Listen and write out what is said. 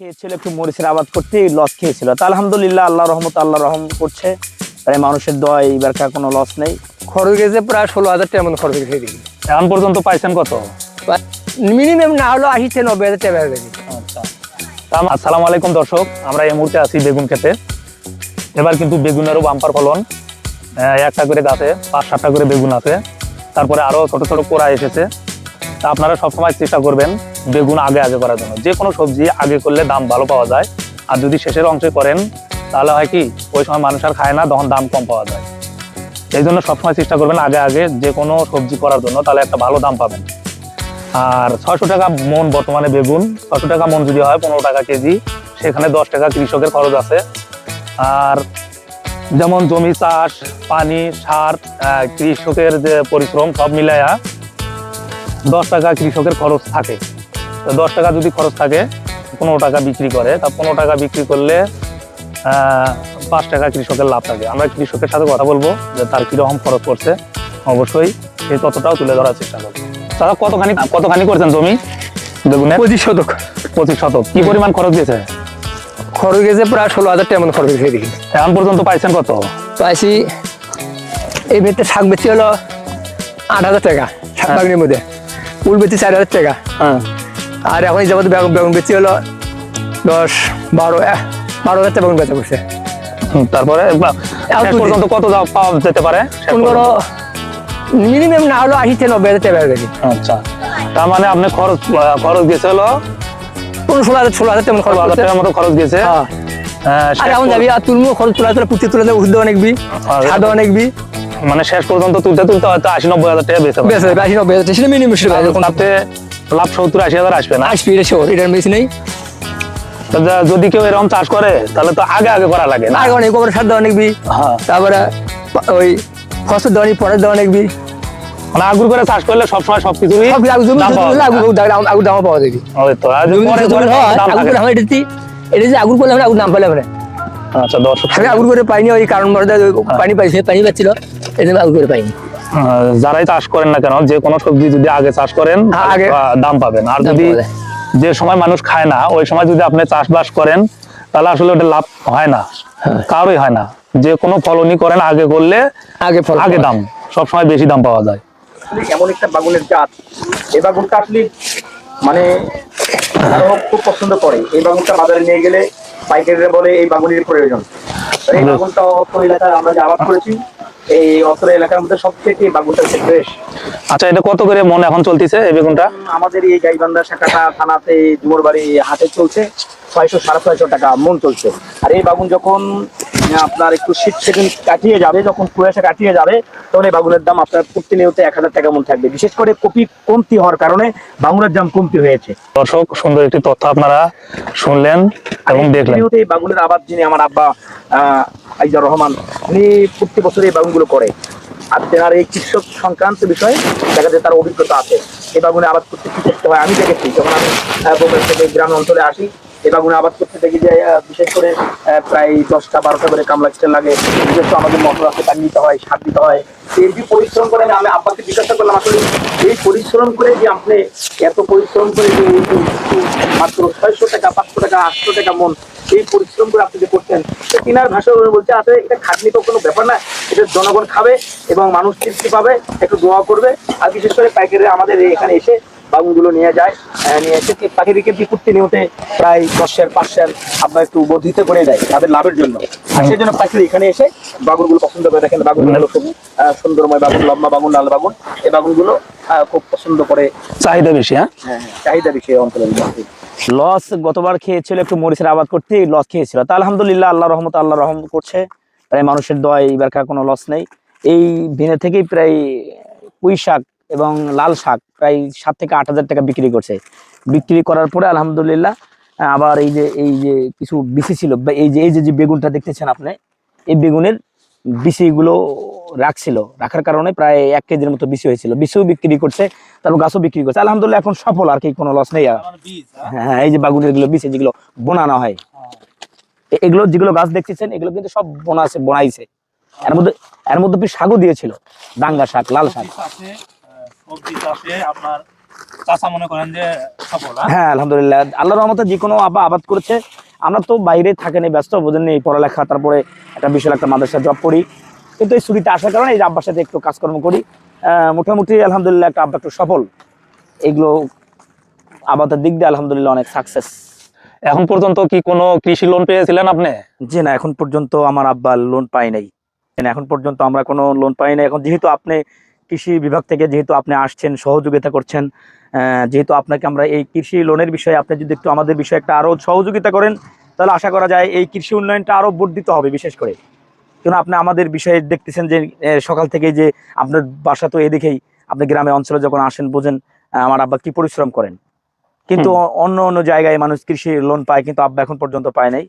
খেয়েছিল, একটু মরিচের আবাদ করতে লস খেয়েছিল। তা আলহামদুলিল্লাহ আল্লাহ রহমত, আল্লাহ রহম করছে, তাই মানুষের দোয়া এইবারকার কোনো লস নেই। খরচ গেছে প্রায় 16,000 টাকা মতো খরচ গেছে এদিকে। এখন পর্যন্ত পাইছেন কত? মিনিমাম না হলো 80-90,000 টাকা হয়ে গেছে। আচ্ছা, আসসালামু আলাইকুম দর্শক, আমরা এই মুহূর্তে আছি বেগুন খেতে। এবার কিন্তু বেগুনেরও বাম্পার ফলন, একটা করে গাছে 5-7টা করে বেগুন আছে, তারপরে আরো ছোট ছোট কোড়া এসেছে। তা আপনারা সবসময় চেষ্টা করবেন বেগুন আগে আগে করার জন্য। যে কোনো সবজি আগে করলে দাম ভালো পাওয়া যায়, আর যদি শেষের অংশে করেন তাহলে হয় কি ওই সময় মানুষ আর খায় না, তখন দাম কম পাওয়া যায়। এই জন্য সবসময় চেষ্টা করবেন আগে আগে যে কোনো সবজি করার জন্য, তাহলে একটা ভালো দাম পাবেন। আর 600 টাকা মন বর্তমানে বেগুন, 600 টাকা মন যদি হয় 15 টাকা কেজি, সেখানে 10 টাকা কৃষকের খরচ আছে। আর যেমন জমি চাষ, পানি, সার, কৃষকের যে পরিশ্রম সব মিলাইয়া 10 টাকা কৃষকের খরচ থাকে। তো 10 টাকা যদি খরচ থাকে, 15 টাকা বিক্রি করে, তা 15 টাকা বিক্রি করলে 5 টাকা কৃষকের লাভ থাকে। আমরা কৃষকের সাথে কথা বলবো যে তার কিরকম খরচ করছে, অবশ্যই সেই ততটাও তুলে ধরার চেষ্টা করবো। তারা কতখানি করছেন জমি বেগুনে? 25 শতক। 25 শতক। কি পরিমাণ খরচ গেছে? খরচ গেছে প্রায় 16,000 টাকা মতো খরচ গেছে এদিকে। এখন পর্যন্ত পাইছেন কত? পাইছি এই ভেতরে শাক বেচি হলো 8,000 টাকা, শাক বাগানের মধ্যে ফুল বেচি 4,000 টাকা। আর এখন এই যাবত বেগুন বেচি হলো 10-12,000 টাকা বেগুন বেচা করছে। তারপরে শেষ পর্যন্ত কত পাওয়া যেতে পারে? মিনিমাম না হলো 80-90,000 টাকা হয়ে গেছে। আচ্ছা, তার মানে আপনি খরচ গেছে হলো 16,000 টাকা খরচ 16,000 টাকার মতো খরচ গেছে। আর এখন যাবি আর তুলমু খরচ তুলে পুঁতি তুলে ওষুধ দেওয়া নেকবি, সার দেওয়া নেকবি, মানে শেষ পর্যন্ত তুলতে তুলতে হয়তো 80-90,000 টাকা বেঁচে 80-90,000 টাকা সেটা মিনিমাম। আপনি লাভ 70-80,000 আসবে না? আসবি, এটা শিওর, এটার বেশি নেই। যদি কেউ এরকম চাষ করে তাহলে তো আগে আগে করা লাগে না? আগে অনেক গোবর সার দেওয়া নেকবি, তারপরে ওই ফসল দেওয়া নেই, পরে দেওয়া নেকবি। মানে আগুর করে চাষ করলে সবসময় সবকিছুরই আগুর দাম পাওয়া যাবে। এটা যে আগুর করলে আমরা আগুর দাম পেলাম না। আচ্ছা দর্শক, আমি আগুর করে পাইনি, ওই কারণ পানি পাইছে, পানি পাচ্ছিল, এই জন্য আগুর করে পাইনি। যারাই চাষ করেন না কেন, যে কোনো সবজি যদি আগে চাষ করেন আগে দাম পাবেন। আর যদি যে সময় মানুষ খায় না ওই সময় যদি আপনি চাষবাস করেন তাহলে আসলে ওটা লাভ হয় না, কারোই হয় না। যে কোনো ফলনই করেন আগে করলে আগে দাম, সবসময় বেশি দাম পাওয়া যায়। এমন একটা বাগুনের জাত, এই বাগুনটা আসলে মানে আরো খুব পছন্দ করে। এই বাগুনটা বাজারে নিয়ে গেলে পাইকারিরা বলে এই বাগুনের প্রয়োজন। এই বাগুনটা অত্র এলাকায় আমরা যে আবাদ করেছি, এই অত্র এলাকার মধ্যে সবথেকে বাগুনটা ফ্রেশ। আচ্ছা, এটা কত করে মন এখন চলতেছে এই বেগুনটা? আমাদের এই গাইবান্ধা শাখাটা থানাতে ডুমরবাড়ি হাটে চলছে 600-650 টাকা মন চলছে। আর এই বাগুন যখন আপনার একটু শীত সেদিন কাটিয়ে যাবে, যখন কুয়াশা কাটিয়ে যাবে, তখন এই বাগুনের দাম আপনার প্রতিনিয়ত 1,000 টাকা মন থাকবে। বিশেষ করে কপি কমতি হওয়ার কারণে বাগুনের দাম কমতি হয়েছে। দর্শক, সুন্দর একটি তথ্য আপনারা শুনলেন এবং দেখলেন। এই বাগুনের আবাদ যিনি আমার আব্বা আইজার রহমান, উনি প্রতি বছর এই বাগুনগুলো করে। আর তেনার এই কৃষক সংক্রান্ত বিষয়ে দেখা যায় তার অভিজ্ঞতা আছে। এই বাগুনে আবাদ করতে কি করতে হয় আমি দেখেছি। যখন আমি বগুড়া থেকে গ্রাম অঞ্চলে আসি, এই বাগুনে আবাদ করতে দেখি যে বিশেষ করে প্রায় 10টা-12টা করে কামলা কিচেন লাগে। বিশেষ করে আমাদের মোটর আছে, তার নিতে হয়, সার দিতে হয়। এই যে পরিশ্রম করে আমি আব্বাকে জিজ্ঞাসা করলাম, আসলে এই পরিশ্রম করে যে আপনি এত পরিশ্রম করে যে মাত্র 600 টাকা, 500 টাকা, 800 টাকা মন এই পরিশ্রম করে আপনি যে করছেন, কিনার ভাষা বলছে আসলে এটা খাটনি তো কোনো ব্যাপার না, এটা জনগণ খাবে এবং মানুষ তৃপ্তি পাবে, একটু দোয়া করবে। আর বিশেষ করে পাইকারি আমাদের এখানে এসে বাগুনগুলো নিয়ে যায়, নিয়ে এসে পাখিদেরকে বিকুর্তি নিতে প্রায় 10-5 আপনার একটু বর্ধিত করে দেয় তাদের লাভের জন্য। আর সেই জন্য পাখিরা এখানে এসে বাগুনগুলো পছন্দ করে। দেখেন বাগুনগুলো খুব সুন্দরময় বাগুন, লম্বা বাগুন, লাল বাগুন। এই বাগুনগুলো খুব পছন্দ করে, চাহিদা বেশি। হ্যাঁ চাহিদা বেশি অঞ্চলের মধ্যে। লস গতবার খেয়েছিল, একটু মরিচের আবাদ করতে লস খেয়েছিল। তা আলহামদুলিল্লাহ আল্লাহ রহমত, আল্লাহ রহম করছে, তাই মানুষের দোয়া এইবারকার কোনো লস নেই। এই দিনে থেকেই প্রায় পুঁই শাক এবং লাল শাক প্রায় 7 থেকে 8,000 টাকা বিক্রি করছে। বিক্রি করার পরে আলহামদুলিল্লাহ আবার এই যে কিছু বিসি ছিল, এই যে বেগুনটা দেখতেছেন আপনি, এই বেগুনের বিসিগুলো রাখার কারণে প্রায় 1 কেজির মতো বিসি হয়েছিল। বিসিও বিক্রি করছে, তারপর গাছও বিক্রি করছে। আলহামদুলিল্লাহ এখন সফল, আর কি কোনো লস নেই। হ্যাঁ, এই যে বাগুনের গুলো বীজ যেগুলো বোনানো হয়, এগুলো যেগুলো গাছ দেখতেছেন এগুলো কিন্তু সব বোনাইছে। এর মধ্যে শাকও দিয়েছিল, ডাঙ্গা শাক, লাল শাক। সবজি চাষে আপনার চাচা মনে করেন যে সফল, হ্যাঁ? হ্যাঁ আলহামদুলিল্লাহ, আল্লাহর রহমতে যে কোনো আব্বা আবাদ করেছে। আমরা তো বাইরে থাকেনি, ব্যস্ত বোঝেননি, পড়ালেখা, তারপরে একটা বিশাল একটা মাদ্রাসা জব করি, কিন্তু এই ছুটিতে আসার কারণে এই যে আব্বার সাথে একটু কাজকর্ম করি। মোটামুটি আলহামদুলিল্লাহ একটা আব্বা একটু সফল, এগুলো আবাদের দিক দিয়ে আলহামদুলিল্লাহ অনেক সাকসেস। এখন পর্যন্ত কি কোনো কৃষি লোন পেয়েছিলেন আপনি? জি না, এখন পর্যন্ত আমার আব্বা লোন পাই নাই, এখন পর্যন্ত আমরা কোনো লোন পাই নাই। এখন যেহেতু আপনি কৃষি বিভাগ থেকে যেহেতু আপনি আসছেন, সহযোগিতা করছেন, যেহেতু আপনাকে আমরা এই কৃষি লোনের বিষয়ে আপনি যদি একটু আমাদের বিষয়ে একটা আরো সহযোগিতা করেন, তাহলে আশা করা যায় এই কৃষি উন্নয়নটা আরো বর্ধিত হবে। বিশেষ করে কেন আপনি আমাদের বিষয়ে দেখতেছেন যে সকাল থেকে যে আপনার বাসা তো এদিকেই, আপনি গ্রামে অঞ্চলে যখন আসেন বোঝেন আমার আব্বা কি পরিশ্রম করেন। কিন্তু অন্য অন্য জায়গায় মানুষ কৃষি লোন পায়, কিন্তু আব্বা এখন পর্যন্ত পায় নাই।